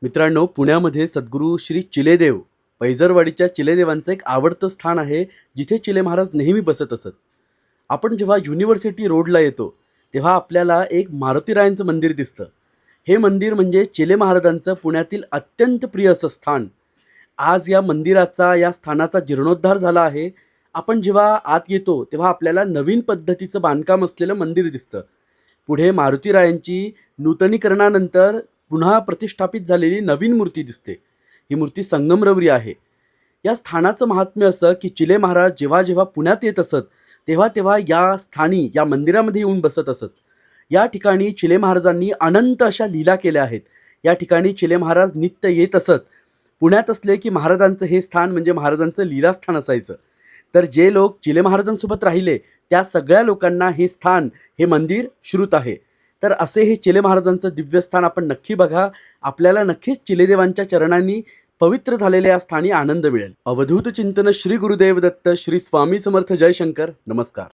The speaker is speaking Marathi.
मित्रांनो, पुण्यामध्ये सद्गुरू श्री चिलेदेव पैजरवाडीच्या चिलेदेवांचं एक आवडतं स्थान आहे, जिथे चिले महाराज नेहमी बसत असत. आपण जेव्हा युनिव्हर्सिटी रोडला येतो तेव्हा आपल्याला एक मारुतीरायांचं मंदिर दिसतं. हे मंदिर म्हणजे चिले महाराजांचं पुण्यातील अत्यंत प्रिय असं स्थान. आज या मंदिराचा, या स्थानाचा जीर्णोद्धार झाला आहे. आपण जेव्हा आत येतो तेव्हा आपल्याला नवीन पद्धतीचं बांधकाम असलेलं मंदिर दिसतं. पुढे मारुतीरायांची नूतनीकरणानंतर पुन्हा प्रतिष्ठापित झालेली नवीन मूर्ती दिसते. ही मूर्ती संगमरवरी आहे. या स्थानाचं महात्म्य असं की चिले महाराज जेव्हा जेव्हा पुण्यात येत असत तेव्हा तेव्हा या स्थानी, या मंदिरामध्ये येऊन बसत असत. या ठिकाणी चिले महाराजांनी अनंत अशा लीला केल्या आहेत. या ठिकाणी चिले महाराज नित्य येत असत. पुण्यात असले की महाराजांचं हे स्थान म्हणजे महाराजांचं लीलास्थान असायचं. तर जे लोक चिले महाराजांसोबत राहिले त्या सगळ्या लोकांना हे स्थान, हे मंदिर श्रुत आहे. तर असे हे चिले महाराजांचं दिव्यस्थान आपण नक्की बघा. आपल्याला नक्कीच चिलेदेवांच्या चरणांनी पवित्र झालेल्या या स्थानी आनंद मिळेल. अवधूत चिंतन श्री गुरुदेव दत्त, श्री स्वामी समर्थ. जय शंकर. नमस्कार.